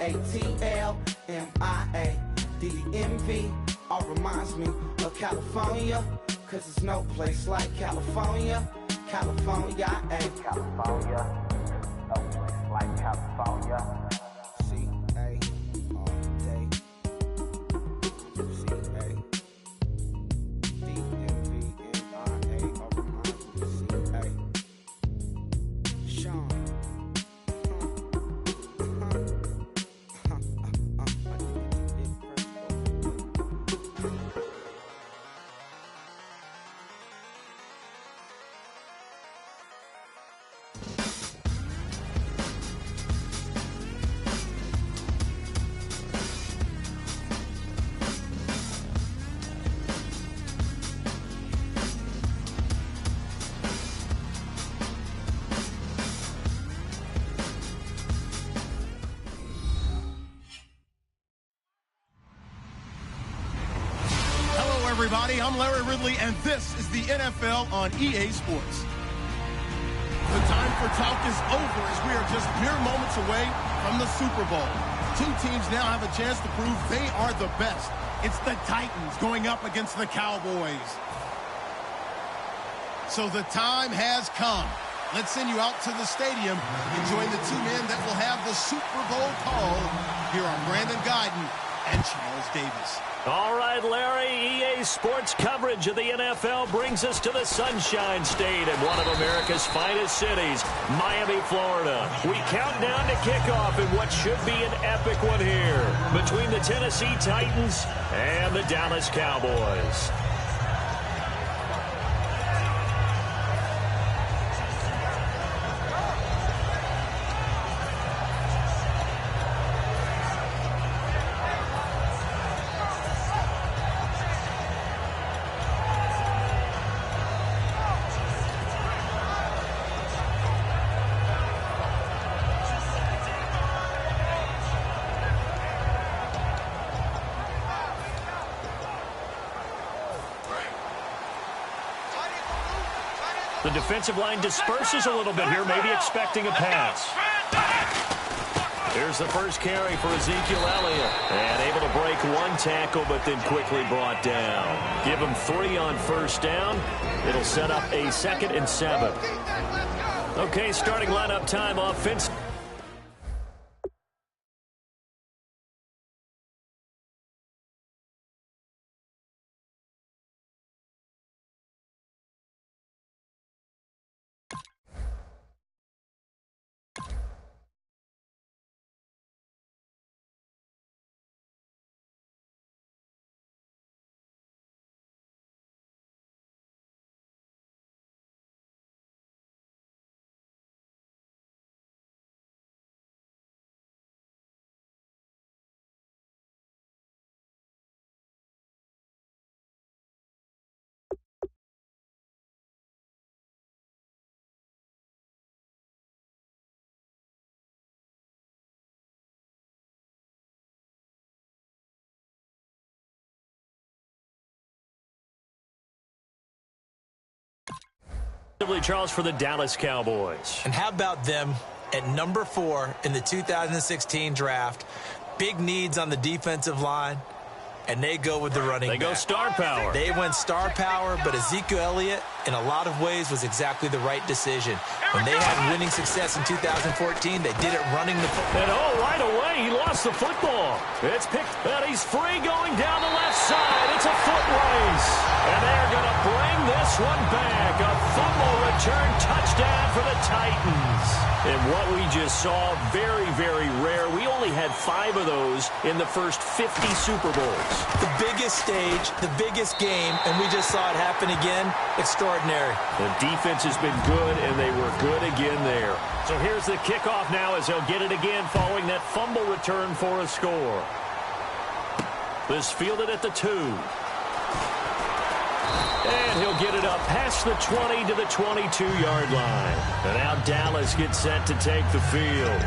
ATLMIA, all reminds me of California, cause there's no place like California. California, California, no place like California. C-A all day. C-A D-M-V-M-I-A, all reminds me of C-A. Sean. Everybody, I'm Larry Ridley, and this is the NFL on EA Sports. The time for talk is over as we are just mere moments away from the Super Bowl. Two teams now have a chance to prove they are the best. It's the Titans going up against the Cowboys. So the time has come. Let's send you out to the stadium and join the two men that will have the Super Bowl call. Here are Brandon Guyton and Charles Davis. All right, Larry, EA Sports coverage of the NFL brings us to the Sunshine State in one of America's finest cities, Miami, Florida. We count down to kickoff in what should be an epic one here between the Tennessee Titans and the Dallas Cowboys. The defensive line disperses a little bit here, maybe expecting a pass. Here's the first carry for Ezekiel Elliott. And able to break one tackle, but then quickly brought down. Give him 3 on first down. It'll set up a 2nd and 7. Okay, starting lineup time offense. Charles, for the Dallas Cowboys. And how about them at number 4 in the 2016 draft? Big needs on the defensive line, and they go with the running back. They go star power. They went star power, but Ezekiel Elliott, in a lot of ways, was exactly the right decision. When they had winning success in 2014, they did it running the football. And right away, he lost the football. It's picked, and he's free going down the left side. It's a foot race. And they're going to bring this one back. A fumble return touchdown for the Titans. And what we just saw, very, very rare. We only had 5 of those in the first 50 Super Bowls. The biggest stage, the biggest game, and we just saw it happen again. Extraordinary. The defense has been good, and they were good again there. So here's the kickoff now as they'll get it again following that fumble return for a score. This fielded at the 2. And he'll get it up past the 20 to the 22-yard line. And now Dallas gets set to take the field.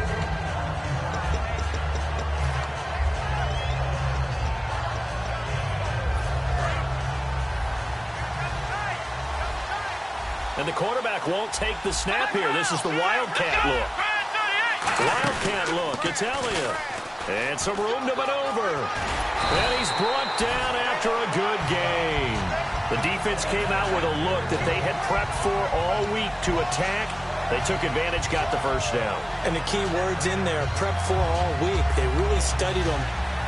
And the quarterback won't take the snap here. This is the Wildcat look. Wildcat look. It's Elliott. And some room to maneuver. And he's brought down after a good gain. The defense came out with a look that they had prepped for all week to attack. They took advantage, got the first down. And the key words in there, prep for all week. They really studied them,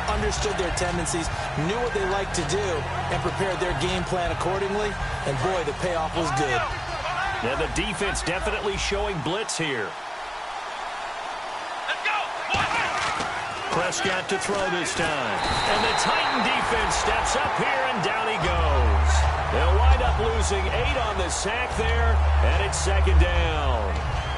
understood their tendencies, knew what they like to do, and prepared their game plan accordingly. And boy, the payoff was good. And the defense definitely showing blitz here. Prescott to throw this time. And the Titan defense steps up here, and down he goes. They'll wind up losing 8 on the sack there, and it's second down.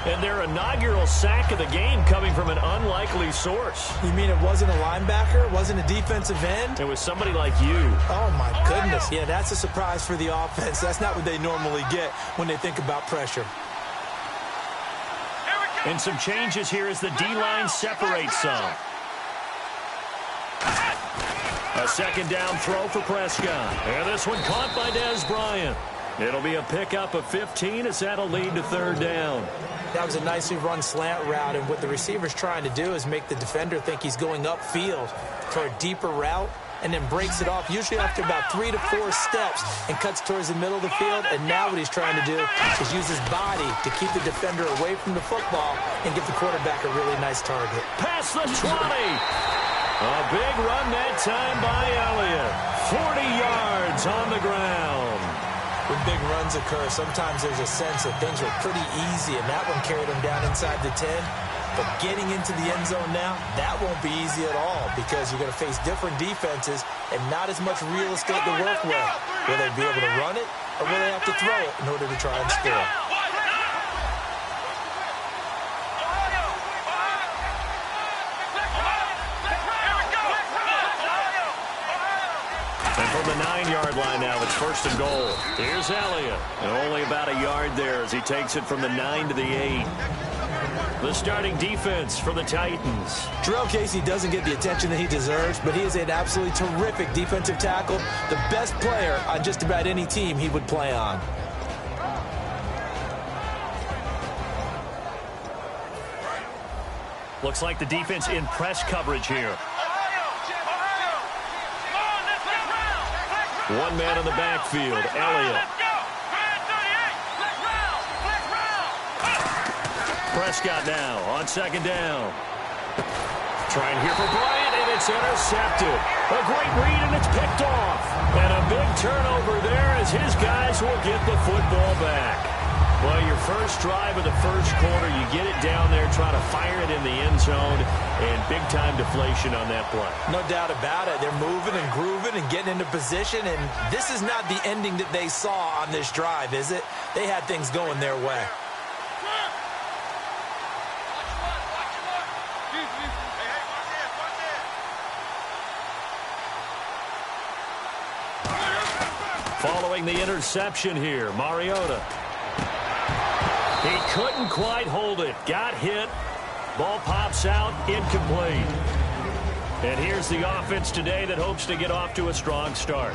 And their inaugural sack of the game coming from an unlikely source. You mean it wasn't a linebacker? It wasn't a defensive end? It was somebody like you. Oh, my goodness. Yeah, that's a surprise for the offense. That's not what they normally get when they think about pressure. And some changes here as the D-line separates some. A second down throw for Prescott. And this one caught by Dez Bryant. It'll be a pickup of 15 as that'll lead to third down. That was a nicely run slant route, and what the receiver's trying to do is make the defender think he's going upfield for a deeper route, and then breaks it off, usually after about 3 to 4 steps, and cuts towards the middle of the field. And now what he's trying to do is use his body to keep the defender away from the football and give the quarterback a really nice target. Past the 20. A big run that time by Elliott. 40 yards on the ground. When big runs occur, sometimes there's a sense that things were pretty easy, and that one carried him down inside the 10. But getting into the end zone now, that won't be easy at all, because you're going to face different defenses and not as much real estate to work with. Will they be able to run it, or will they have to throw it in order to try and score? From the 9-yard line now, it's first and goal. Here's Elliott. And only about a yard there as he takes it from the 9 to the 8. The starting defense for the Titans. Jarrell Casey doesn't get the attention that he deserves, but he is an absolutely terrific defensive tackle, the best player on just about any team he would play on. Looks like the defense in press coverage here. One man in the backfield, Elliott. Prescott now on second down. Trying here for Bryant, and it's intercepted. A great read, and it's picked off. And a big turnover there as his guys will get the football back. Well, your first drive of the first quarter, you get it down there, try to fire it in the end zone, and big-time deflation on that play. No doubt about it. They're moving and grooving and getting into position, and this is not the ending that they saw on this drive, is it? They had things going their way. Following the interception here, Mariota. He couldn't quite hold it. Got hit. Ball pops out. Incomplete. And here's the offense today that hopes to get off to a strong start.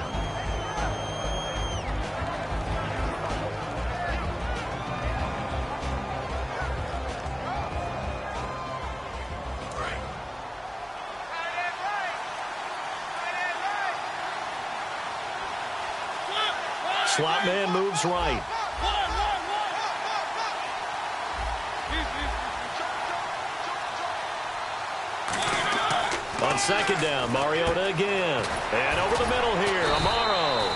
Slot man moves right. On second down, Mariota again. And over the middle here, Amaro.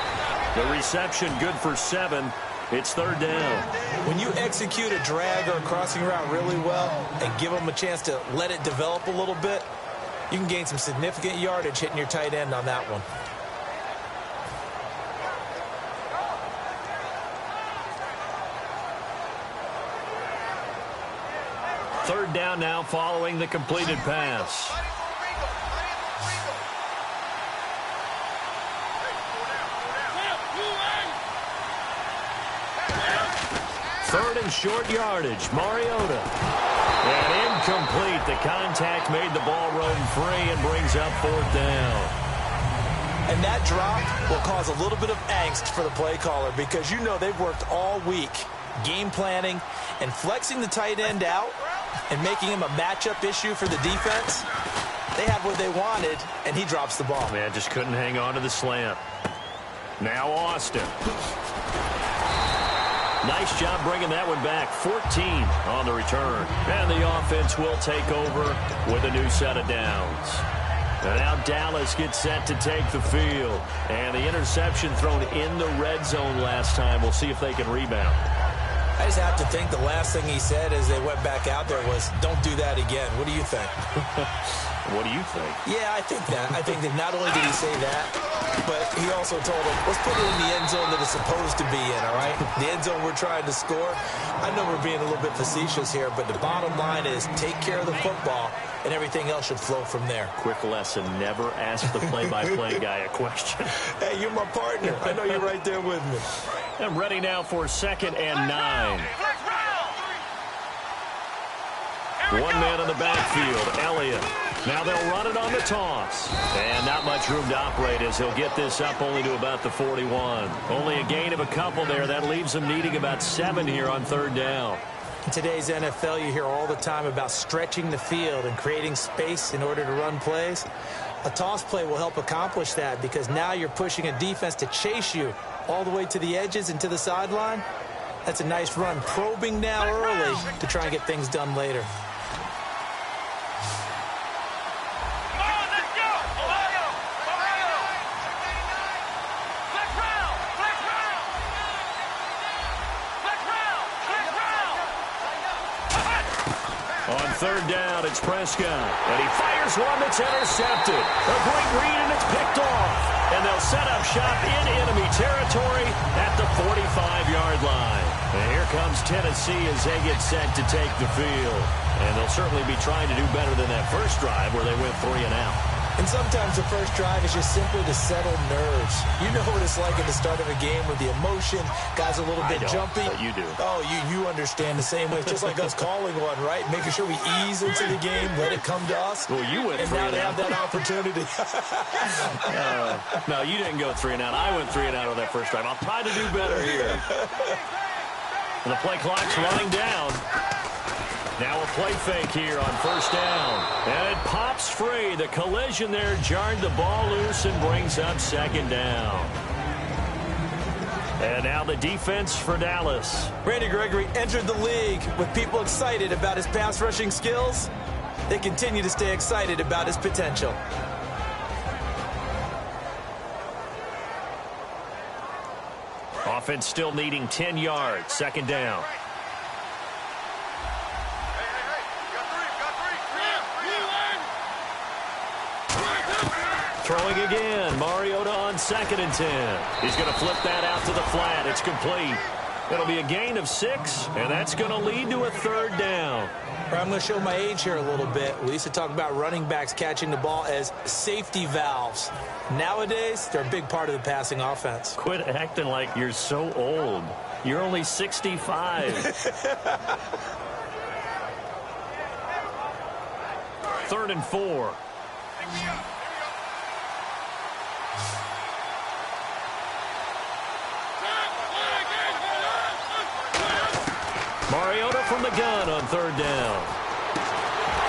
The reception good for 7. It's third down. When you execute a drag or a crossing route really well and give them a chance to let it develop a little bit, you can gain some significant yardage hitting your tight end on that one. Third down now following the completed pass. Third and short yardage, Mariota. And incomplete. The contact made the ball roam free and brings up fourth down. And that drop will cause a little bit of angst for the play caller, because you know they've worked all week game planning and flexing the tight end out and making him a matchup issue for the defense. They have what they wanted, and he drops the ball. Man, just couldn't hang on to the slant. Now Austin. Nice job bringing that one back. 14 on the return. And the offense will take over with a new set of downs. And now Dallas gets set to take the field. And the interception thrown in the red zone last time. We'll see if they can rebound. I just have to think the last thing he said as they went back out there was, don't do that again. What do you think? What do you think? Yeah, I think that. I think that not only did he say that, but he also told him, let's put it in the end zone that it's supposed to be in, all right? The end zone we're trying to score. I know we're being a little bit facetious here, but the bottom line is take care of the football, and everything else should flow from there. Quick lesson, never ask the play-by-play guy a question. Hey, you're my partner. I know you're right there with me. I'm ready now for 2nd and 9. One man in the backfield, Elliott. Now they'll run it on the toss. And not much room to operate as he'll get this up only to about the 41. Only a gain of a couple there. That leaves him needing about 7 here on 3rd down. In today's NFL, you hear all the time about stretching the field and creating space in order to run plays. A toss play will help accomplish that because now you're pushing a defense to chase you all the way to the edges and to the sideline. That's a nice run, probing now early to try and get things done later. On 3rd down, it's Prescott. And he fires one that's intercepted. A great read, and it's picked off. And they'll set up shop in enemy territory at the 45-yard line. And here comes Tennessee as they get set to take the field. And they'll certainly be trying to do better than that first drive where they went 3 and out. And sometimes the first drive is just simply to settle nerves. You know what it's like at the start of a game with the emotion. Guys a little bit jumpy. But you do. Oh, you understand the same way. It's just like us calling one, right? Making sure we ease into the game, let it come to us. Well, you went 3 and and out. now they have that opportunity. No, you didn't go 3 and out. I went 3 and out on that first drive. I'll try to do better here. And the play clock's running down. Now a play fake here on 1st down. And it pops free. The collision there jarred the ball loose and brings up 2nd down. And now the defense for Dallas. Randy Gregory entered the league with people excited about his pass rushing skills. They continue to stay excited about his potential. Offense still needing 10 yards. 2nd down. Throwing again. Mariota on 2nd and 10. He's going to flip that out to the flat. It's complete. It'll be a gain of 6, and that's going to lead to a 3rd down. I'm going to show my age here a little bit. We used to talk about running backs catching the ball as safety valves. Nowadays, they're a big part of the passing offense. Quit acting like you're so old. You're only 65. 3rd and 4. Mariota from the gun on 3rd down.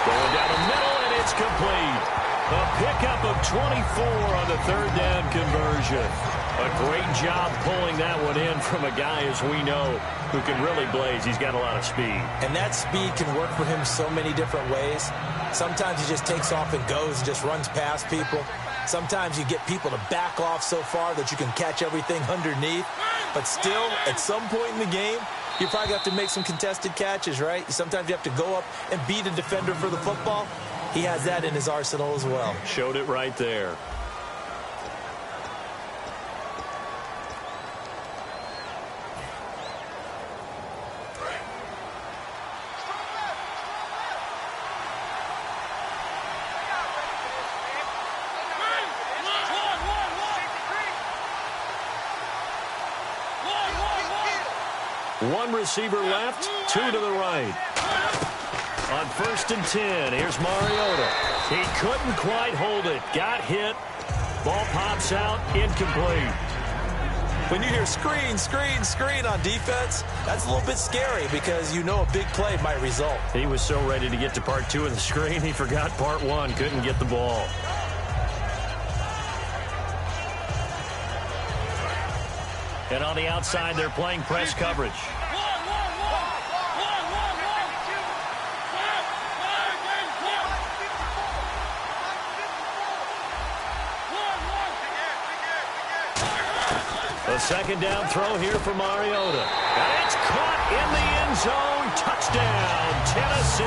Going down the middle, and it's complete. A pickup of 24 on the 3rd down conversion. A great job pulling that one in from a guy, as we know, who can really blaze. He's got a lot of speed. And that speed can work for him so many different ways. Sometimes he just takes off and goes and just runs past people. Sometimes you get people to back off so far that you can catch everything underneath. But still, at some point in the game, you probably have to make some contested catches, right? Sometimes you have to go up and beat a defender for the football. He has that in his arsenal as well. Showed it right there. One receiver left, 2 to the right. On 1st and 10, here's Mariota. He couldn't quite hold it. Got hit. Ball pops out, incomplete. When you hear screen, screen, screen on defense, that's a little bit scary because you know a big play might result. He was so ready to get to part 2 of the screen, he forgot part 1, couldn't get the ball. And on the outside, they're playing press coverage. A second down throw here for Mariota. And it's caught in the end zone. Touchdown, Tennessee.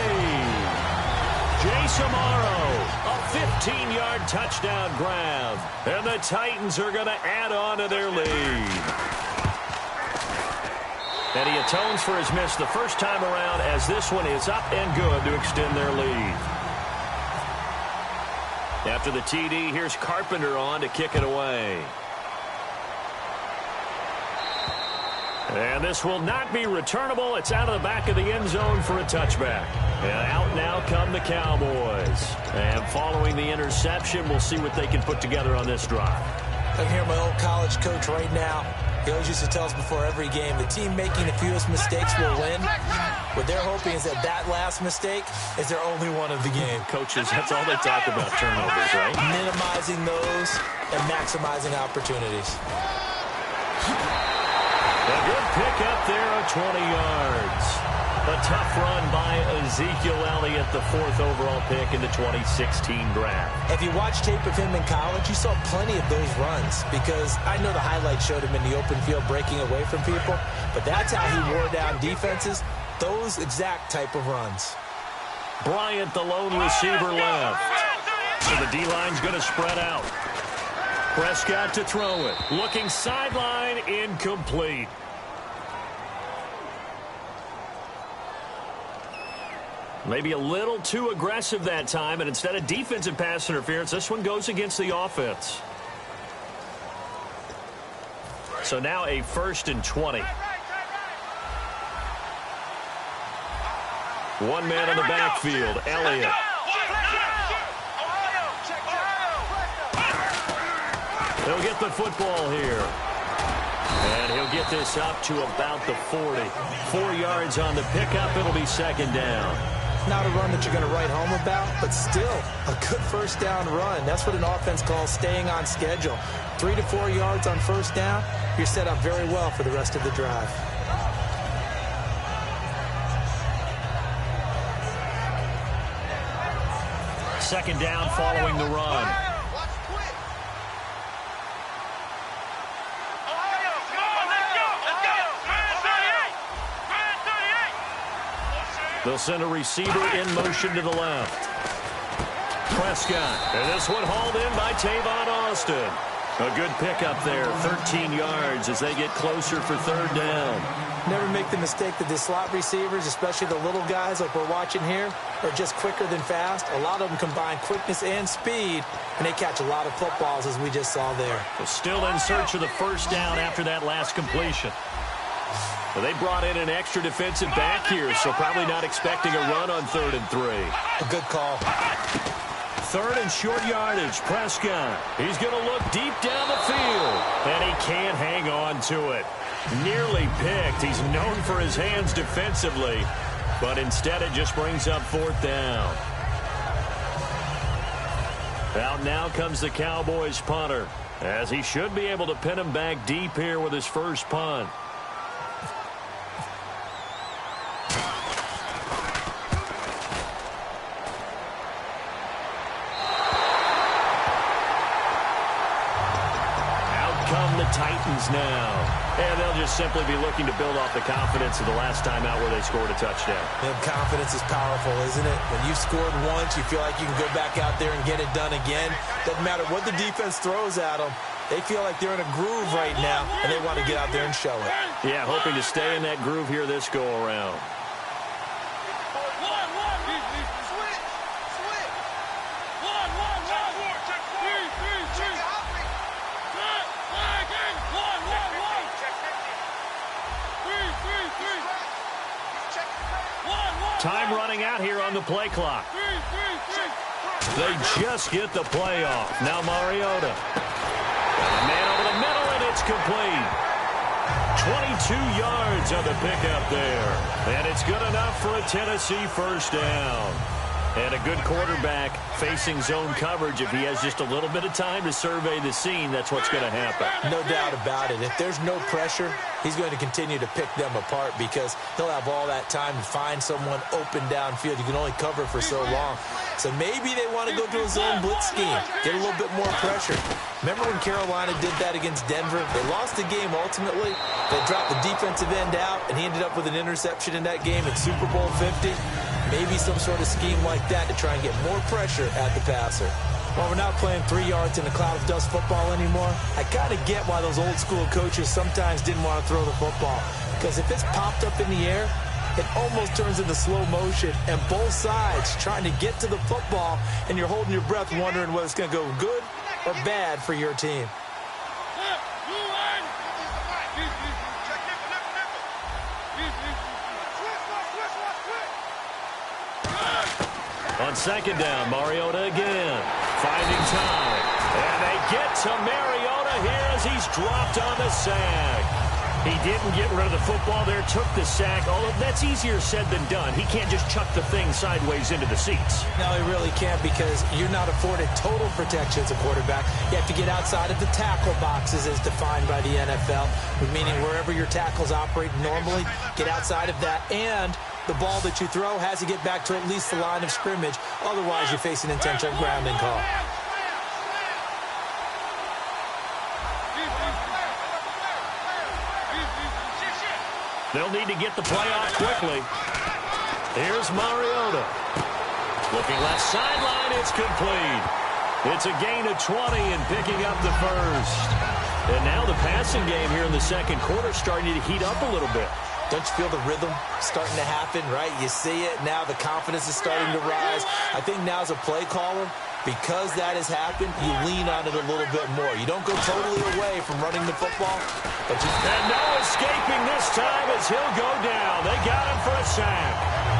Jace Amaro, a 15-yard touchdown grab. And the Titans are going to add on to their lead. And he atones for his miss the first time around as this one is up and good to extend their lead. After the TD, here's Carpenter on to kick it away. And this will not be returnable. It's out of the back of the end zone for a touchback. And out now come the Cowboys. And following the interception, we'll see what they can put together on this drive. I can hear my old college coach right now. He always used to tell us before every game, the team making the fewest mistakes will win. What they're hoping is that that last mistake is their only one of the game. Coaches, that's all they talk about, turnovers, right? Minimizing those and maximizing opportunities. A good pick up there of 20 yards. A tough run by Ezekiel Elliott, the 4th overall pick in the 2016 draft. If you watch tape of him in college, you saw plenty of those runs because I know the highlights showed him in the open field breaking away from people, but that's how he wore down defenses, those exact type of runs. Bryant, the lone receiver, left. So the D-line's going to spread out. Prescott to throw it. Looking sideline, incomplete. Maybe a little too aggressive that time, and instead of defensive pass interference, this one goes against the offense. So now a 1st and 20. One man on the backfield, Elliott. He'll get the football here. And he'll get this up to about the 40. 4 yards on the pickup. It'll be 2nd down. Not a run that you're going to write home about, but still a good 1st down run. That's what an offense calls staying on schedule. 3 to 4 yards on 1st down, you're set up very well for the rest of the drive. Second down following the run. They'll send a receiver in motion to the left. Prescott. And this one hauled in by Tavon Austin. A good pickup there, 13 yards as they get closer for 3rd down. Never make the mistake that the slot receivers, especially the little guys like we're watching here, are just quicker than fast. A lot of them combine quickness and speed, and they catch a lot of footballs as we just saw there. Still in search of the 1st down after that last completion. Well, they brought in an extra defensive back here, so probably not expecting a run on 3rd and 3. A good call. 3rd and short yardage, Prescott. He's going to look deep down the field, and he can't hang on to it. Nearly picked. He's known for his hands defensively, but instead it just brings up 4th down. Out now comes the Cowboys punter, as he should be able to pin him back deep here with his first punt. Titans now. And they'll just simply be looking to build off the confidence of the last time out where they scored a touchdown. And confidence is powerful, isn't it? When you've scored once, you feel like you can go back out there and get it done again. Doesn't matter what the defense throws at them. They feel like they're in a groove right now, and they want to get out there and show it. Yeah, hoping to stay in that groove here this go-around. Time running out here on the play clock. They just get the play off. Now Mariota. Man over the middle, and it's complete. 22 yards on the pickup there. And it's good enough for a Tennessee first down. And a good quarterback facing zone coverage. If he has just a little bit of time to survey the scene, that's what's going to happen. No doubt about it. If there's no pressure, he's going to continue to pick them apart because he'll have all that time to find someone open downfield. You can only cover for so long. So maybe they want to go to a zone blitz scheme, get a little bit more pressure. Remember when Carolina did that against Denver? They lost the game ultimately. They dropped the defensive end out, and he ended up with an interception in that game in Super Bowl 50. Maybe some sort of scheme like that to try and get more pressure at the passer. Well, we're not playing 3 yards in a cloud of dust football anymore. I kind of get why those old school coaches sometimes didn't want to throw the football. Because if it's popped up in the air, it almost turns into slow motion. And both sides trying to get to the football, and you're holding your breath wondering whether it's going to go good or bad for your team. On second down, Mariota again, finding time. And they get to Mariota here as he's dropped on the sack. He didn't get rid of the football there, took the sack. Although that's easier said than done. He can't just chuck the thing sideways into the seats. No, he really can't because you're not afforded total protection as a quarterback. You have to get outside of the tackle boxes as defined by the NFL, meaning wherever your tackles operate normally, get outside of that. And the ball that you throw has to get back to at least the line of scrimmage. Otherwise, you're facing intentional grounding call. They'll need to get the play off quickly. Here's Mariota. Looking left sideline, it's complete. It's a gain of 20 and picking up the first. And now the passing game here in the second quarter starting to heat up a little bit. Don't you feel the rhythm starting to happen, right? You see it. Now the confidence is starting to rise. I think now as a play caller, because that has happened, you lean on it a little bit more. You don't go totally away from running the football. But and no escaping this time as he'll go down. They got him for a sack.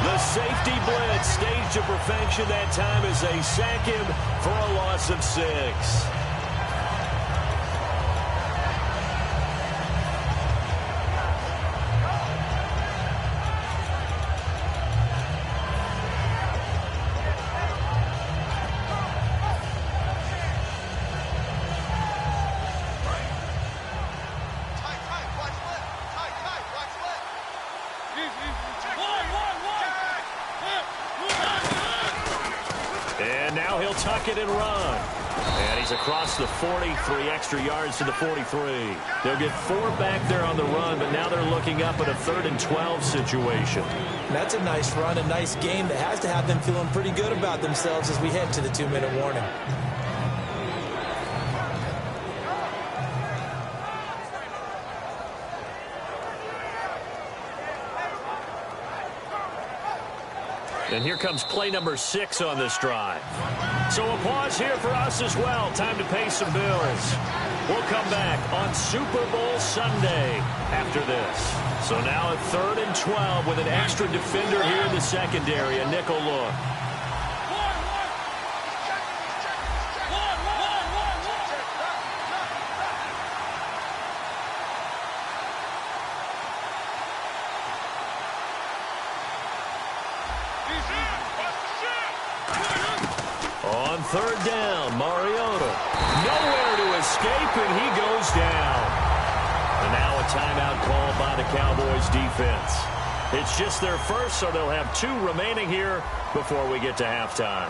The safety blitz staged to perfection that time as they sack him for a loss of 6. And now he'll tuck it and run. And he's across the 40, 3 extra yards to the 43. They'll get 4 back there on the run, but now they're looking up at a 3rd and 12 situation. That's a nice run, a nice game that has to have them feeling pretty good about themselves as we head to the 2-minute warning. And here comes play number 6 on this drive. So a pause here for us as well. Time to pay some bills. We'll come back on Super Bowl Sunday after this. So now at 3rd and 12 with an extra defender here in the secondary, a nickel look. On 3rd down, Mariota. Nowhere to escape, and he goes down. And now a timeout called by the Cowboys defense. It's just their first, so they'll have 2 remaining here before we get to halftime.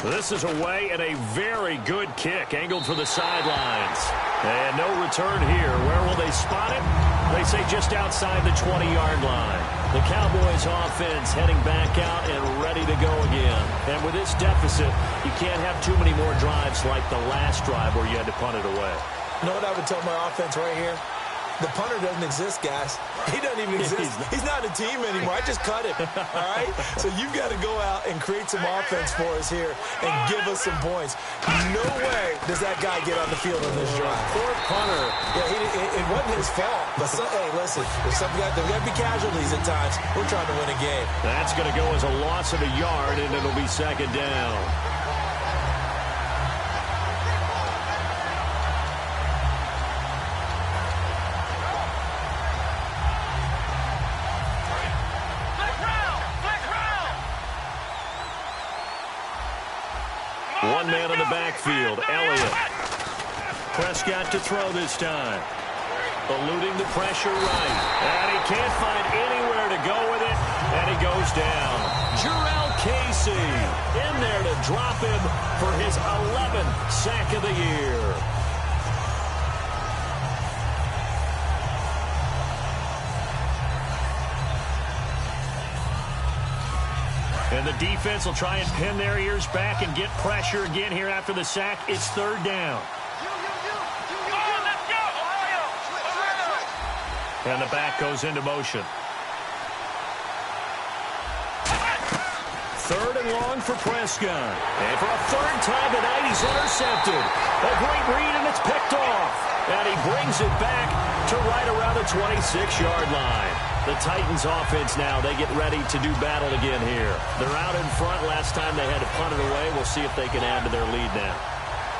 This is away and a very good kick angled for the sidelines. And no return here. Where will they spot it? They say just outside the 20-yard line. The Cowboys offense heading back out and ready to go again. And with this deficit, you can't have too many more drives like the last drive where you had to punt it away. You know what I would tell my offense right here? The punter doesn't exist, guys. He doesn't even exist. He's not a team anymore. I just cut him, all right? So you've got to go out and create some offense for us here and give us some points. No way does that guy get on the field on this drive. Poor punter. Yeah, it wasn't his fault. But, hey, listen, there's got to be casualties at times. We're trying to win a game. That's going to go as a loss of a yard, and it'll be second down. One man in the backfield, Elliott. Prescott to throw this time. Eluding the pressure right. And he can't find anywhere to go with it. And he goes down. Jurrell Casey in there to drop him for his 11th sack of the year. And the defense will try and pin their ears back and get pressure again here after the sack. It's third down. And the back goes into motion. Third and long for Prescott. And for a third time tonight, he's intercepted. A great read, and it's picked off. And he brings it back to right around the 26-yard line. The Titans offense now, they get ready to do battle again here. They're out in front. Last time they had to punt it away. We'll see if they can add to their lead now.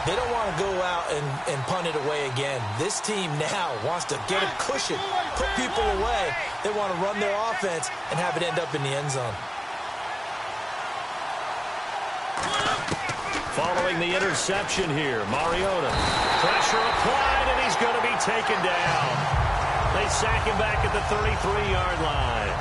They don't want to go out and punt it away again. This team now wants to get a cushion, put people away. They want to run their offense and have it end up in the end zone. Following the interception here, Mariota. Pressure applied, and he's going to be taken down. They sack him back at the 33-yard line.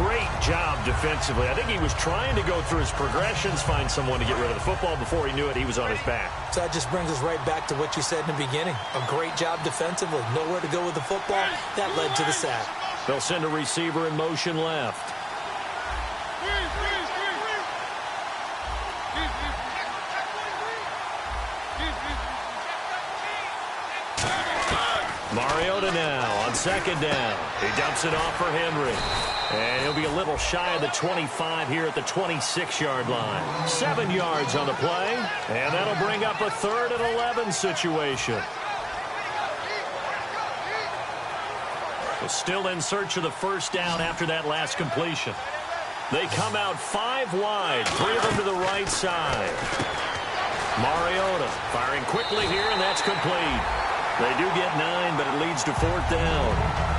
Great job defensively. I think he was trying to go through his progressions, find someone to get rid of the football. Before he knew it, he was on his back. So that just brings us right back to what you said in the beginning. A great job defensively. Nowhere to go with the football. That led to the sack. They'll send a receiver in motion left. Mariota now on second down. He dumps it off for Henry. And he'll be a little shy of the 25 here at the 26-yard line. 7 yards on the play. And that'll bring up a 3rd and 11 situation. Well, still in search of the first down after that last completion. They come out 5 wide. 3 of them to the right side. Mariota firing quickly here, and that's complete. They do get 9, but it leads to 4th down.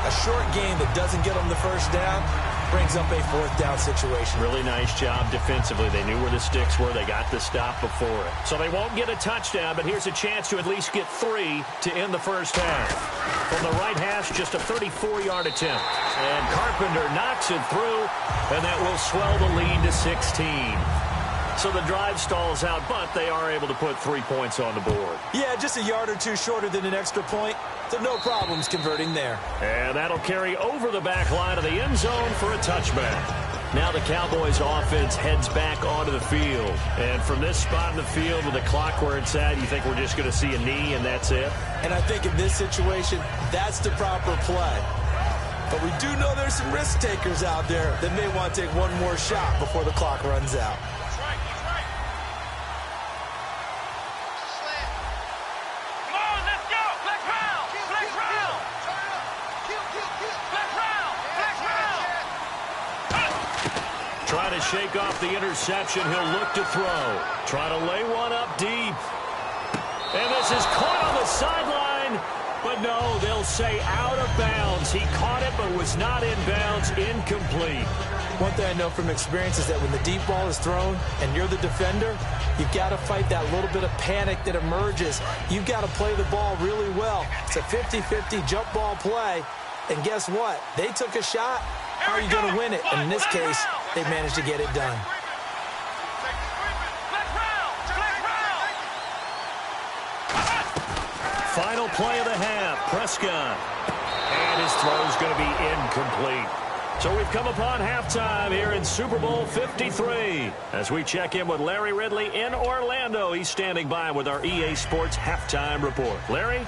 A short game that doesn't get them the first down brings up a 4th down situation. Really nice job defensively. They knew where the sticks were. They got the stop before it. So they won't get a touchdown, but here's a chance to at least get 3 to end the first half. From the right hash, just a 34-yard attempt. And Carpenter knocks it through, and that will swell the lead to 16. So the drive stalls out, but they are able to put 3 points on the board. Yeah, just a yard or two shorter than an extra point. So no problems converting there. And that'll carry over the back line of the end zone for a touchback. Now the Cowboys offense heads back onto the field. And from this spot in the field with the clock where it's at, you think we're just going to see a knee and that's it? And I think in this situation, that's the proper play. But we do know there's some risk takers out there that may want to take one more shot before the clock runs out. Try to shake off the interception. He'll look to throw. Try to lay one up deep. And this is caught on the sideline. But no, they'll say out of bounds. He caught it but was not in bounds. Incomplete. One thing I know from experience is that when the deep ball is thrown and you're the defender, you've got to fight that little bit of panic that emerges. You've got to play the ball really well. It's a 50-50 jump ball play. And guess what? They took a shot. How are you going to win it? And in this case, they managed to get it done. Final play of the half, Prescott. And his throw is going to be incomplete. So we've come upon halftime here in Super Bowl 53. As we check in with Larry Ridley in Orlando, he's standing by with our EA Sports halftime report. Larry?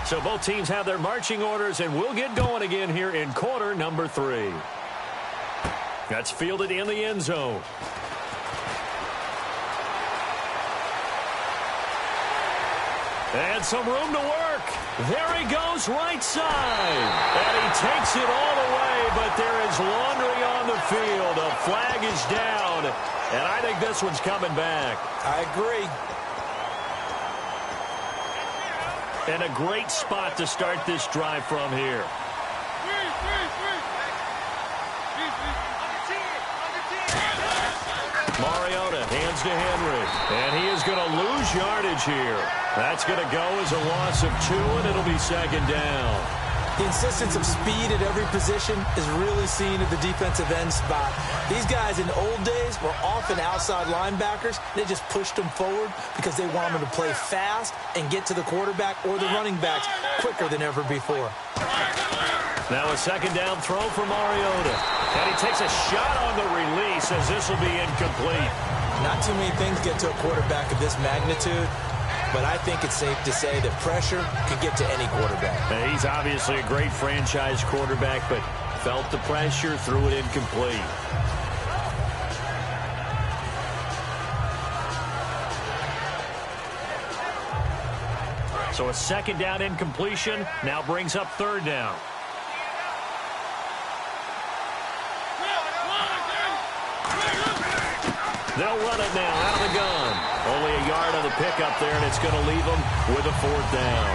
So both teams have their marching orders, and we'll get going again here in quarter number 3. That's fielded in the end zone. And some room to work. There he goes, right side. And he takes it all the way, but there is laundry on the field. A flag is down, and I think this one's coming back. I agree. And a great spot to start this drive from here. Mariota hands to Henry, and he is going to lose yardage here. That's going to go as a loss of 2, and it'll be second down. The insistence of speed at every position is really seen at the defensive end spot. These guys in the old days were often outside linebackers. They just pushed them forward because they wanted them to play fast and get to the quarterback or the running backs quicker than ever before. Now a second down throw for Mariota. And he takes a shot on the release as this will be incomplete. Not too many things get to a quarterback of this magnitude, but I think it's safe to say that pressure can get to any quarterback. He's obviously a great franchise quarterback, but felt the pressure, threw it incomplete. So a second down incompletion now brings up third down. They'll run it now out of the gun. Only a yard on the pickup there, and it's going to leave them with a fourth down.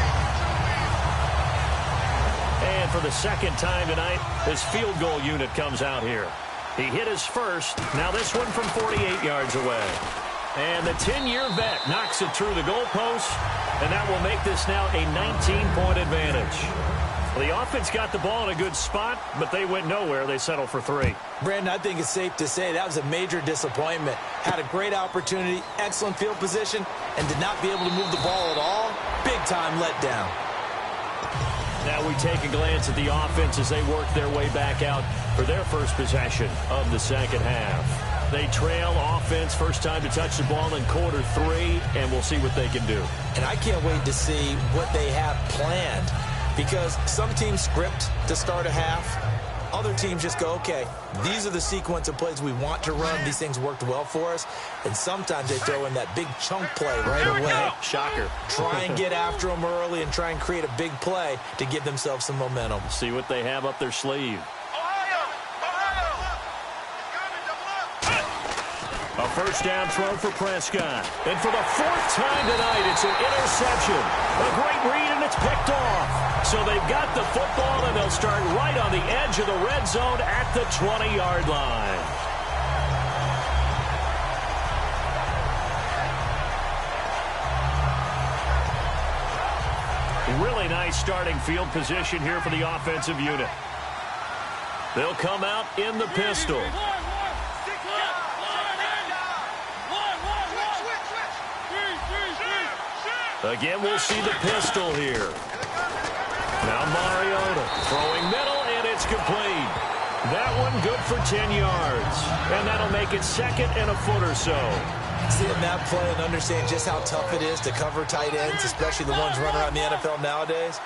And for the second time tonight, this field goal unit comes out here. He hit his first. Now this one from 48 yards away. And the 10-year vet knocks it through the goalpost, and that will make this now a 19-point advantage. The offense got the ball in a good spot, but they went nowhere. They settled for 3. Brandon, I think it's safe to say that was a major disappointment. Had a great opportunity, excellent field position, and did not be able to move the ball at all. Big-time letdown. Now we take a glance at the offense as they work their way back out for their first possession of the second half. They trail offense, first time to touch the ball in quarter 3, and we'll see what they can do. And I can't wait to see what they have planned, because some teams script to start a half. Other teams just go, okay, these are the sequence of plays we want to run. These things worked well for us. And sometimes they throw in that big chunk play right away. Shocker. Try and get after them early and try and create a big play to give themselves some momentum. See what they have up their sleeve. A first down throw for Prescott. And for the 4th time tonight, it's an interception. A great read, and it's picked off. So they've got the football, and they'll start right on the edge of the red zone at the 20-yard line. Really nice starting field position here for the offensive unit. They'll come out in the pistol. Again, we'll see the pistol here. Now Mariota throwing middle, and it's complete. That one good for 10 yards. And that'll make it second and a foot or so. Seeing that play and understand just how tough it is to cover tight ends, especially the ones running around the NFL nowadays,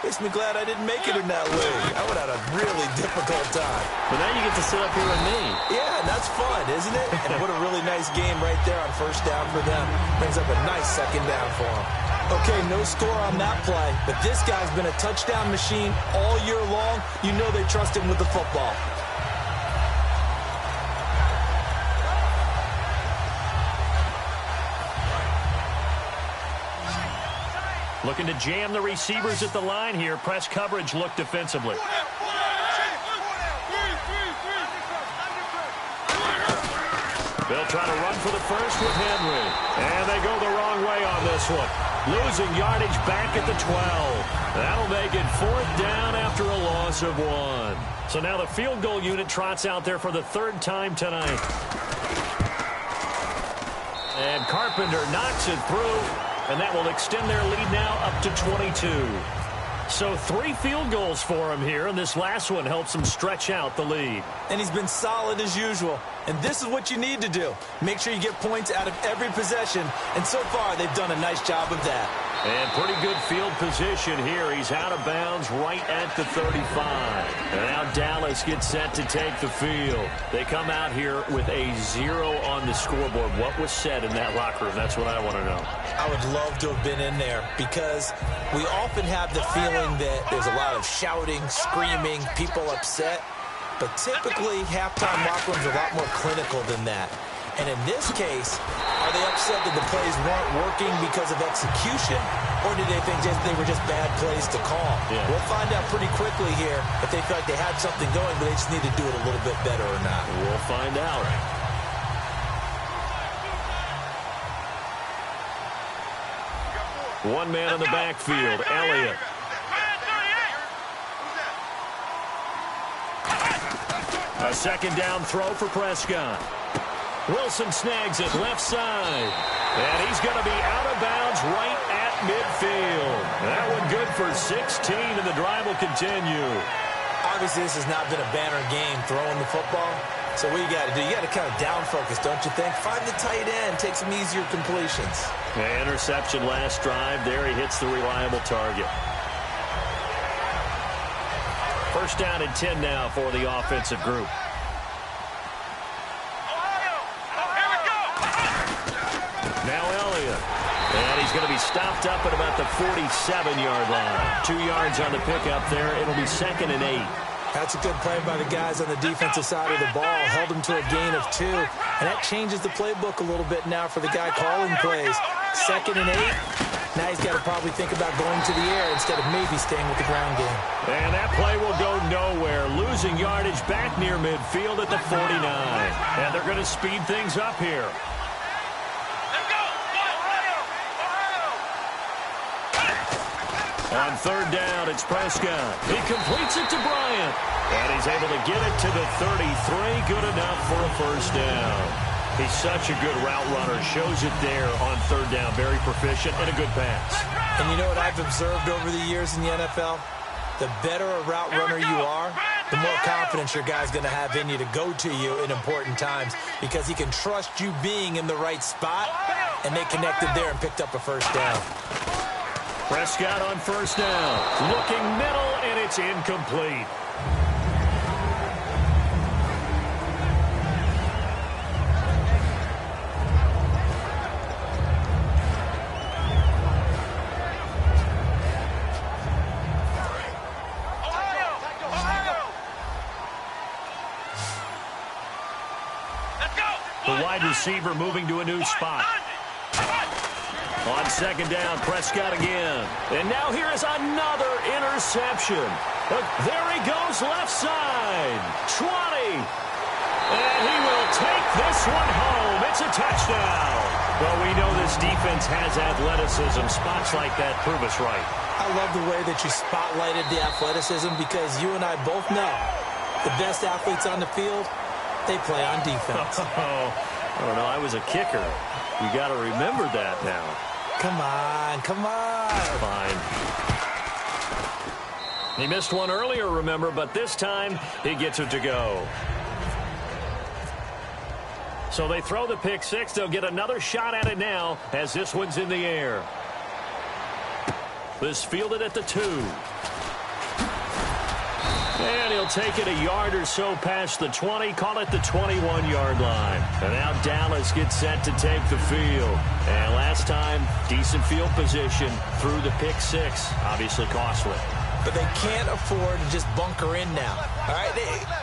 makes me glad I didn't make it in that league. I would have had a really difficult time. But now you get to sit up here with me. Yeah, and that's fun, isn't it? And what a really nice game right there on first down for them. Brings up a nice second down for them. Okay, no score on that play, but this guy's been a touchdown machine all year long. You know they trust him with the football. Looking to jam the receivers at the line here. Press coverage look defensively. They'll try to run for the first with Henry. And they go the wrong way on this one. Losing yardage back at the 12. That'll make it 4th down after a loss of 1. So now the field goal unit trots out there for the 3rd time tonight. And Carpenter knocks it through. And that will extend their lead now up to 22. So 3 field goals for him here, and this last one helps him stretch out the lead. And he's been solid as usual. And this is what you need to do. Make sure you get points out of every possession. And so far, they've done a nice job of that. And pretty good field position here. He's out of bounds right at the 35. And now Dallas gets set to take the field. They come out here with a 0 on the scoreboard. What was said in that locker room? That's what I want to know. I would love to have been in there because we often have the feeling that there's a lot of shouting, screaming, people upset. But typically, halftime locker rooms are a lot more clinical than that. And in this case, are they upset that the plays weren't working because of execution, or did they think they were just bad plays to call? Yeah. We'll find out pretty quickly here if they feel like they had something going, but they just need to do it a little bit better or not. We'll find out. One man on the backfield, Elliott. A second down throw for Prescott. Wilson snags it left side. And he's going to be out of bounds right at midfield. That one good for 16, and the drive will continue. Obviously, this has not been a banner game throwing the football. So what you got to do, you got to kind of down focus, don't you think? Find the tight end, take some easier completions. Yeah, interception last drive. There he hits the reliable target. First down and 10 now for the offensive group. Now Elliott. And he's going to be stopped up at about the 47-yard line. 2 yards on the pickup there. It'll be 2nd and 8. That's a good play by the guys on the defensive side of the ball. Held him to a gain of 2. And that changes the playbook a little bit now for the guy calling plays. 2nd and 8. Now he's got to probably think about going to the air instead of maybe staying with the ground game. And that play will go nowhere. Losing yardage back near midfield at the 49. And they're going to speed things up here. On third down, it's Prescott. He completes it to Bryant. And he's able to get it to the 33. Good enough for a first down. He's such a good route runner. Shows it there on third down. Very proficient and a good pass. And you know what I've observed over the years in the NFL? The better a route runner you are, the more confidence your guy's going to have in you to go to you in important times because he can trust you being in the right spot, and they connected there and picked up a first down. Prescott on first down. Looking middle, and it's incomplete. The wide receiver moving to a new spot. On second down, Prescott again. And now here is another interception. But there he goes left side. 20. And he will take this one home. It's a touchdown. Well, we know this defense has athleticism. Spots like that prove us right. I love the way that you spotlighted the athleticism because you and I both know the best athletes on the field, they play on defense. I don't know. I was a kicker. You got to remember that now. Come on, come on. Fine. He missed one earlier, remember, but this time he gets it to go. So they throw the pick six. They'll get another shot at it now as this one's in the air. This fielded at the 2. And he'll take it a yard or so past the 20, call it the 21-yard line. And now Dallas gets set to take the field. And last time, decent field position through the pick six. Obviously costly. But they can't afford to just bunker in now. All right,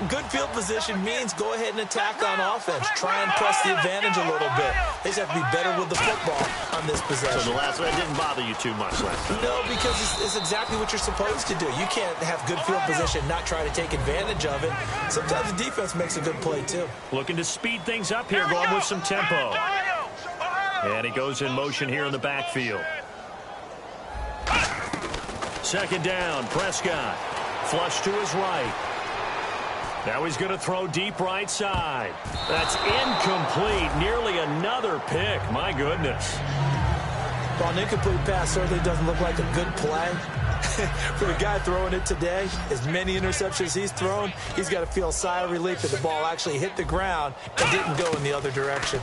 good field position means go ahead and attack on offense. Try and press the advantage a little bit. They just have to be better with the football on this possession. So the last one didn't bother you too much last time? No, because it's exactly what you're supposed to do. You can't have good field position, not try to take advantage of it. Sometimes the defense makes a good play, too. Looking to speed things up here, going with some tempo. And he goes in motion here in the backfield. Second down, Prescott. Flush to his right. Now he's going to throw deep right side. That's incomplete. Nearly another pick. My goodness. Well, an incomplete pass certainly doesn't look like a good play. For the guy throwing it today, as many interceptions he's thrown, he's got to feel a sigh of relief that the ball actually hit the ground and didn't go in the other direction.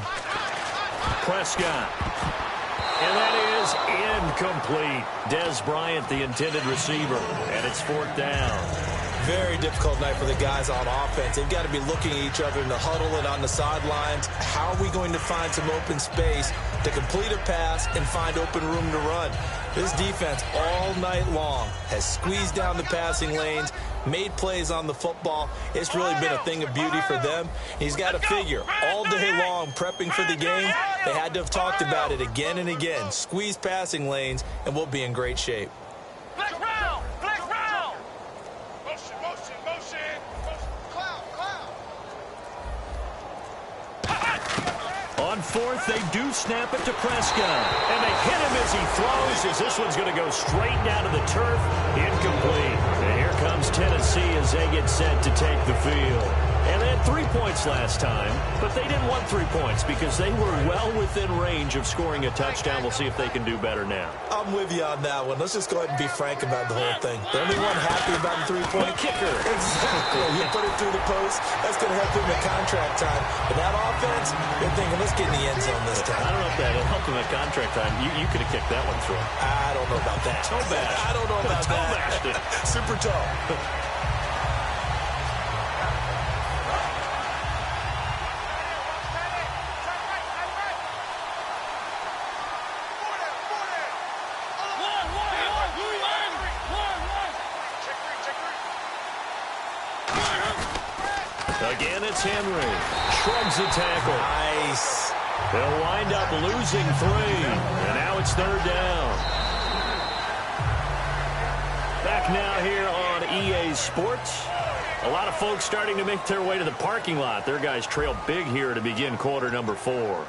Prescott. And that is incomplete. Des Bryant, the intended receiver, and it's 4th down. Very difficult night for the guys on offense. They've got to be looking at each other in the huddle and on the sidelines. How are we going to find some open space to complete a pass and find open room to run? This defense all night long has squeezed down the passing lanes, made plays on the football. It's really been a thing of beauty for them. He's got to figure all day long prepping for the game. They had to have talked about it again and again. Squeeze passing lanes, and we'll be in great shape. On 4th, they do snap it to Prescott. And they hit him as he throws, as this one's going to go straight down to the turf. Incomplete. And here comes Tennessee as they get set to take the field. And they had 3 points last time, but they didn't want 3 points because they were well within range of scoring a touchdown. We'll see if they can do better now. I'm with you on that one. Let's just go ahead and be frank about the whole thing. The only one happy about the three-point kicker. Exactly. You put it through the post. That's going to help him in contract time. But that offense, you're thinking, let's get in the end zone this time. I don't know if that helped him at contract time. You could have kicked that one through. I don't know about that. Toe bash. I don't know about toe that. Bashed it. Super toe. Again, it's Henry. Shrugs the tackle. Nice. They'll wind up losing 3. And now it's 3rd down. Back now here on EA Sports. A lot of folks starting to make their way to the parking lot. Their guys trail big here to begin quarter number 4.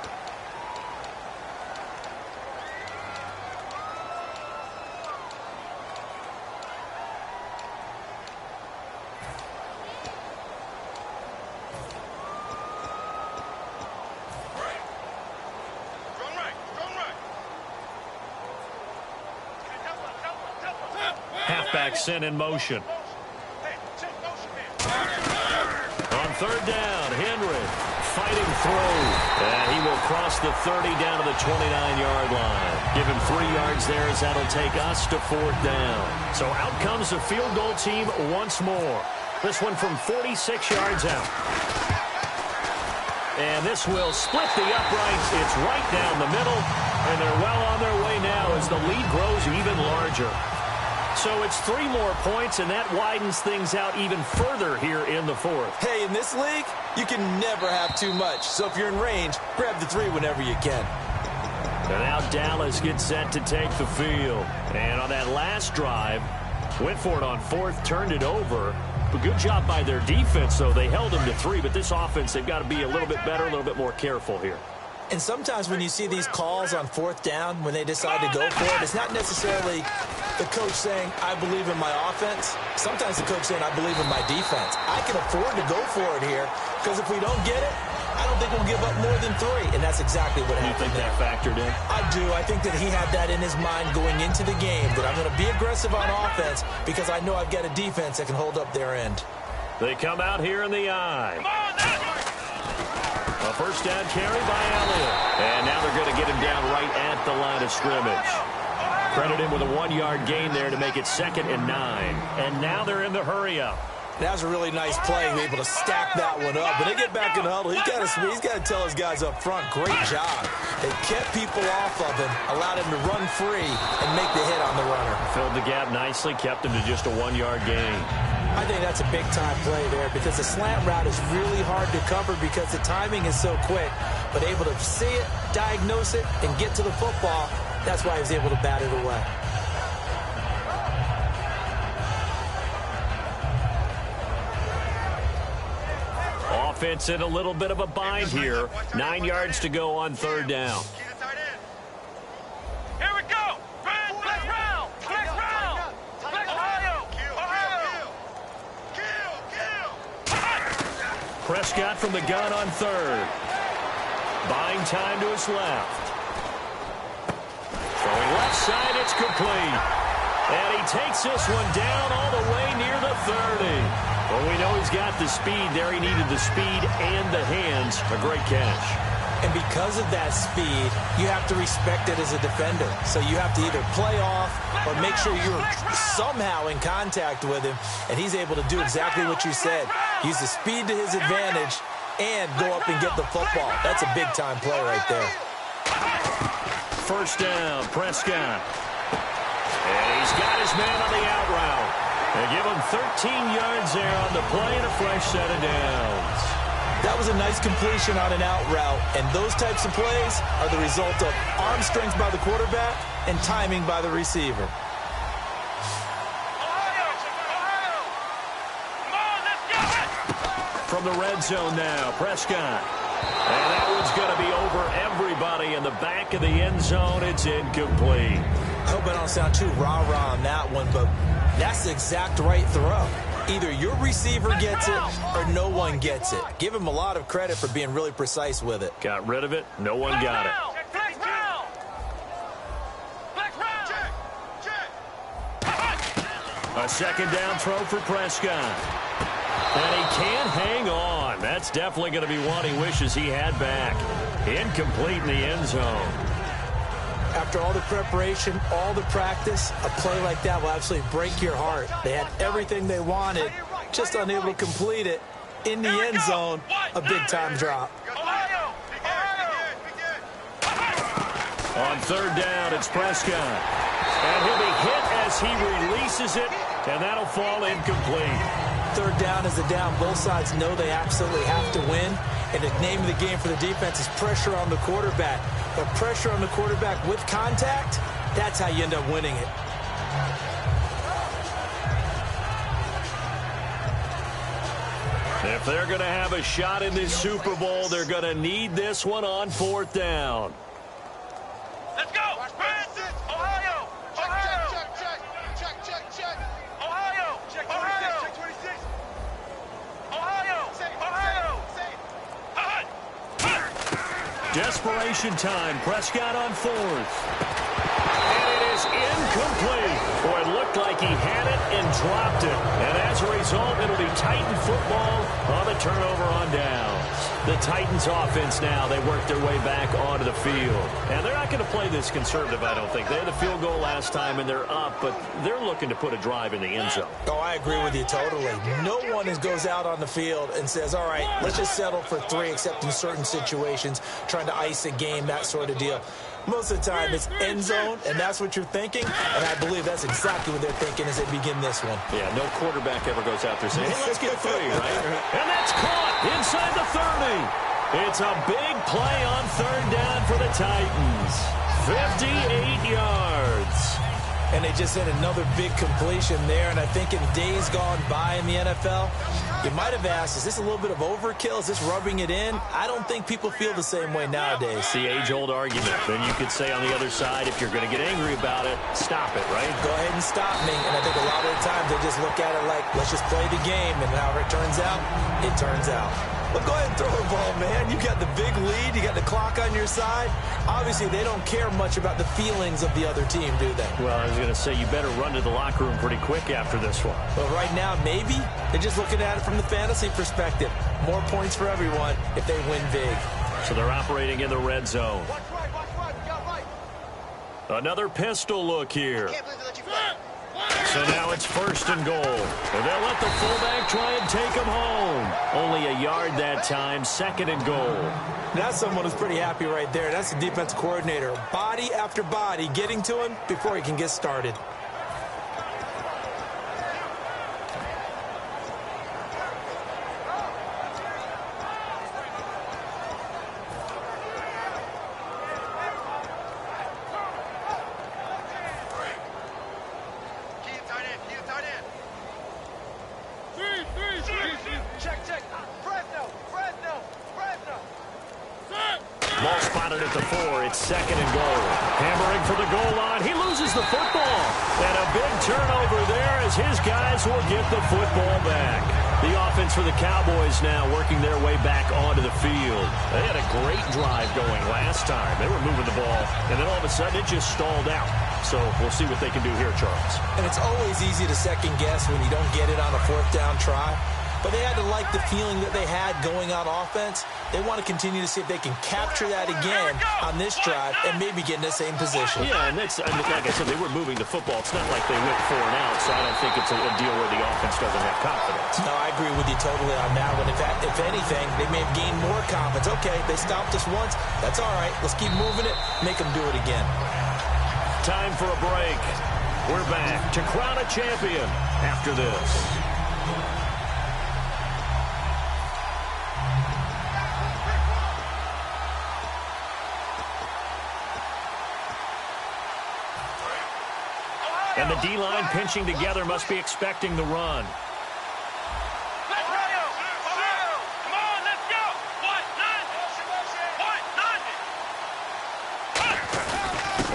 Halfback sent in motion. On 3rd down, Henry fighting through. And he will cross the 30 down to the 29-yard line. Give him 3 yards there as that'll take us to 4th down. So out comes the field goal team once more. This one from 46 yards out. And this will split the uprights. It's right down the middle. And they're well on their way now as the lead grows even larger. So it's 3 more points, and that widens things out even further here in the 4th. Hey, in this league, you can never have too much. So if you're in range, grab the 3 whenever you can. And now Dallas gets set to take the field. And on that last drive, went for it on 4th, turned it over. But good job by their defense, though. They held them to 3, but this offense, they've got to be a little bit better, a little bit more careful here. And sometimes when you see these calls on 4th down, when they decide to go for it, it's not necessarily the coach saying, I believe in my offense. Sometimes the coach saying, I believe in my defense. I can afford to go for it here because if we don't get it, I don't think we'll give up more than 3. And that's exactly what happened. You think that factored in? I do. I think that he had that in his mind going into the game, that I'm going to be aggressive on offense because I know I've got a defense that can hold up their end. They come out here in the eye. A first down carry by Elliott. And now they're going to get him down right at the line of scrimmage. Credit him with a 1-yard gain there to make it 2nd and 9. And now they're in the hurry-up. That was a really nice play, able to stack that one up. When they get back in the huddle, he's got to tell his guys up front, great job. They kept people off of him, allowed him to run free and make the hit on the runner. Filled the gap nicely, kept him to just a 1-yard gain. I think that's a big-time play there because the slant route is really hard to cover because the timing is so quick. But able to see it, diagnose it, and get to the football, that's why he was able to bat it away. Offense in a little bit of a bind here. 9 yards to go on 3rd down. Here we go. Flex round. Prescott from the gun on 3rd. Buying time to his left. Throwing left side, it's complete. And he takes this one down all the way near the 30. Well, we know he's got the speed there. He needed the speed and the hands. A great catch. And because of that speed, you have to respect it as a defender. So you have to either play off or make sure you're somehow in contact with him, and he's able to do exactly what you said. Use the speed to his advantage and go up and get the football. That's a big-time play right there. First down, Prescott. And he's got his man on the out route. They give him 13 yards there on the play and a fresh set of downs. That was a nice completion on an out route, and those types of plays are the result of arm strength by the quarterback and timing by the receiver. From the red zone now, Prescott. And that one's going to be over everybody in the back of the end zone. It's incomplete. I hope I don't sound too rah-rah on that one, but that's the exact right throw. Either your receiver gets it or no one gets it. Give him a lot of credit for being really precise with it. Got rid of it. No one got it. A second down throw for Prescott. And he can't hang on. That's definitely going to be one he wishes he had back. Incomplete in the end zone. After all the preparation, all the practice, a play like that will absolutely break your heart. They had everything they wanted, just unable to complete it. In the end zone, a big-time drop. On third down, it's Prescott. And he'll be hit as he releases it, and that'll fall incomplete. Third down is a down. Both sides know they absolutely have to win. And the name of the game for the defense is pressure on the quarterback. But pressure on the quarterback with contact, that's how you end up winning it. If they're going to have a shot in this Super Bowl, they're going to need this one on fourth down. Let's go! Ohio! Ohio! Check. Ohio! Check 26. Ohio! Desperation time. Prescott on fourth. And it is incomplete. Boy, it looked like he had it and dropped it. And as a result, it'll be Titan football on the turnover on downs. The Titans offense now, they work their way back onto the field. And they're not going to play this conservative, I don't think. They had a field goal last time, and they're up, but they're looking to put a drive in the end zone. Oh, I agree with you totally. No one goes out on the field and says, all right, let's just settle for 3, except in certain situations, trying to ice a game, that sort of deal. Most of the time, it's end zone, and that's what you're thinking, and I believe that's exactly what they're thinking as they begin this one. Yeah, no quarterback ever goes out there saying, hey, let's get 3, right? And that's caught inside the 30. It's a big play on third down for the Titans. 58 yards. And they just had another big completion there, and I think in days gone by in the NFL, you might have asked, is this a little bit of overkill? Is this rubbing it in? I don't think people feel the same way nowadays. It's the age-old argument. Then you could say on the other side, if you're going to get angry about it, stop it, right? Go ahead and stop me. And I think a lot of the times they just look at it like, let's just play the game. And however it turns out, it turns out. But go ahead and throw the ball, man. You got the big lead. You got the clock on your side. Obviously, they don't care much about the feelings of the other team, do they? Well, I was going to say, you better run to the locker room pretty quick after this one. Well, right now, maybe. They're just looking at it from the fantasy perspective. More points for everyone if they win big. So they're operating in the red zone. Another pistol look here. So now it's first and goal. And they'll let the fullback try and take him home. Only a yard that time, second and goal. That's someone who's pretty happy right there. That's the defense coordinator. Body after body getting to him before he can get started. Ball spotted at the 4. It's second and goal. Hammering for the goal line. He loses the football. And a big turnover there as his guys will get the football back. The offense for the Cowboys now working their way back onto the field. They had a great drive going last time. They were moving the ball, and then all of a sudden it just stalled out. So we'll see what they can do here, Charles. And it's always easy to second guess when you don't get it on a fourth down try. but they had to like the feeling that they had going on offense. They want to continue to see if they can capture that again on this drive and maybe get in the same position. Yeah, and that's, like I said, they were moving the football. It's not like they went 4 and out, so I don't think it's a deal where the offense doesn't have confidence. No, I agree with you totally on that one. If anything, they may have gained more confidence. Okay, they stopped us once. That's all right. Let's keep moving it. Make them do it again. Time for a break. We're back to crown a champion after this. And the D-line pinching together must be expecting the run.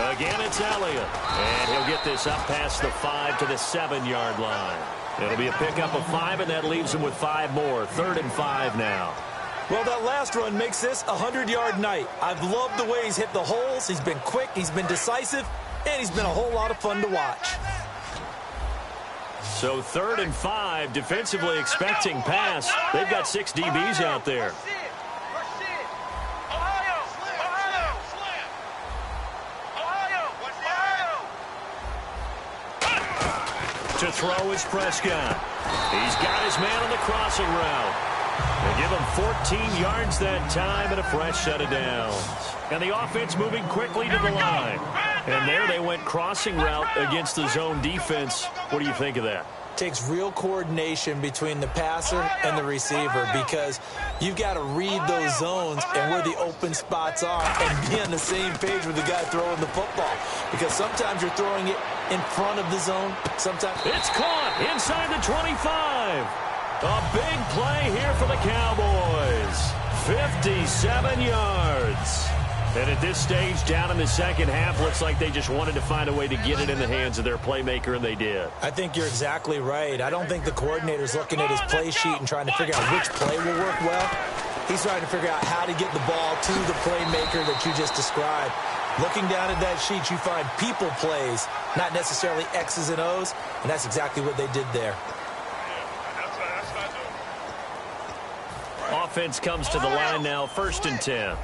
Again, it's Elliott. And he'll get this up past the 5 to the 7-yard line. It'll be a pickup of 5, and that leaves him with 5 more. 3rd and 5 now. Well, that last run makes this a 100-yard night. I've loved the way he's hit the holes. He's been quick. He's been decisive. And he's been a whole lot of fun to watch. So 3rd and 5, defensively expecting pass. They've got 6 DBs out there. To throw is Prescott. He's got his man on the crossing route. They give him 14 yards that time and a fresh set of downs. And the offense moving quickly to the line. And there they went crossing route against the zone defense. What do you think of that? Takes real coordination between the passer and the receiver because you've got to read those zones and where the open spots are and be on the same page with the guy throwing the football. Because sometimes you're throwing it in front of the zone. Sometimes it's caught inside the 25. A big play here for the Cowboys. 57 yards. And at this stage, down in the second half, looks like they just wanted to find a way to get it in the hands of their playmaker, and they did. I think you're exactly right. I don't think the coordinator's looking at his play sheet and trying to figure out which play will work well. He's trying to figure out how to get the ball to the playmaker that you just described. Looking down at that sheet, you find people plays, not necessarily X's and O's, and that's exactly what they did there. Offense comes to the line now, 1st and 10.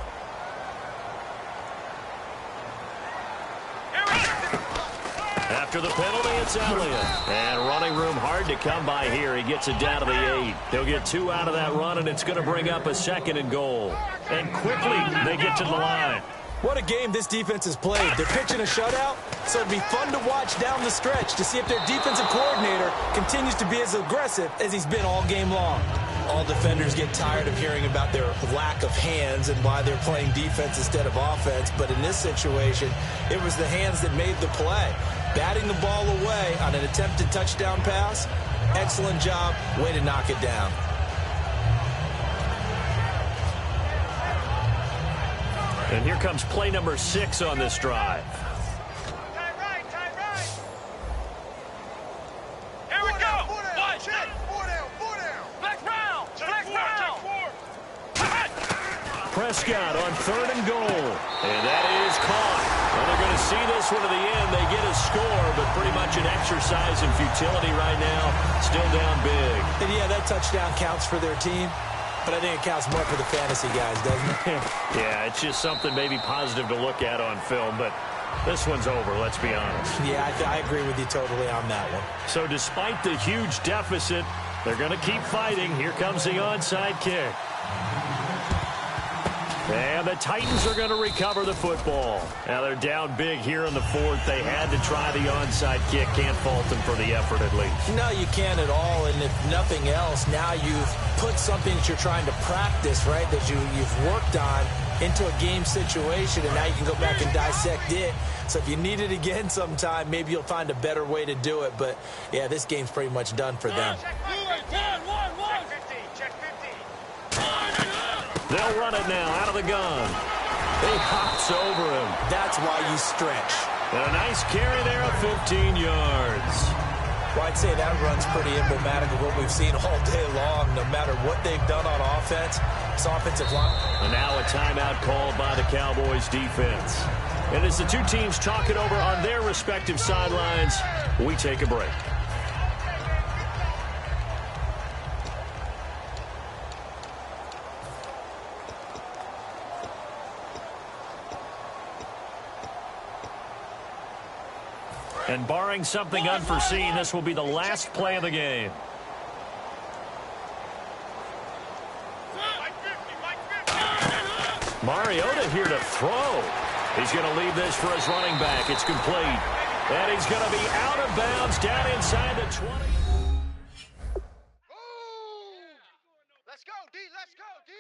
After the penalty, it's Elliott. And running room hard to come by here. He gets it down to the 8. He'll get 2 out of that run, and it's going to bring up a 2nd and goal. And quickly, they get to the line. What a game this defense has played. They're pitching a shutout, so it'd be fun to watch down the stretch to see if their defensive coordinator continues to be as aggressive as he's been all game long. All defenders get tired of hearing about their lack of hands and why they're playing defense instead of offense. But in this situation, it was the hands that made the play. Batting the ball away on an attempted touchdown pass. Excellent job. Way to knock it down. And here comes play number 6 on this drive. Here we go. Prescott on 3rd and goal. And that is caught. Well, they're going to see this one to the end. They get a score, but pretty much an exercise in futility right now. Still down big. And yeah, that touchdown counts for their team. But I think it counts more for the fantasy guys, doesn't it? Yeah, it's just something maybe positive to look at on film, but this one's over, let's be honest. Yeah, I agree with you totally on that one. So despite the huge deficit, they're going to keep fighting. Here comes the onside kick. And the Titans are going to recover the football. Now they're down big here in the 4th. They had to try the onside kick. Can't fault them for the effort at least. No, you can't at all. And if nothing else, now you've put something that you're trying to practice, right, that you've worked on into a game situation, and now you can go back and dissect it. So if you need it again sometime, maybe you'll find a better way to do it. But, yeah, this game's pretty much done for them. They'll run it now out of the gun. He hops over him. That's why you stretch. And a nice carry there of 15 yards. Well, I'd say that run's pretty emblematic of what we've seen all day long. No matter what they've done on offense, it's offensive line. And now a timeout called by the Cowboys defense. And as the two teams talk it over on their respective sidelines, we take a break. And barring something unforeseen, this will be the last play of the game. Mariota here to throw. He's going to leave this for his running back. It's complete. And he's going to be out of bounds down inside the 20. Let's go, D. Let's go, D.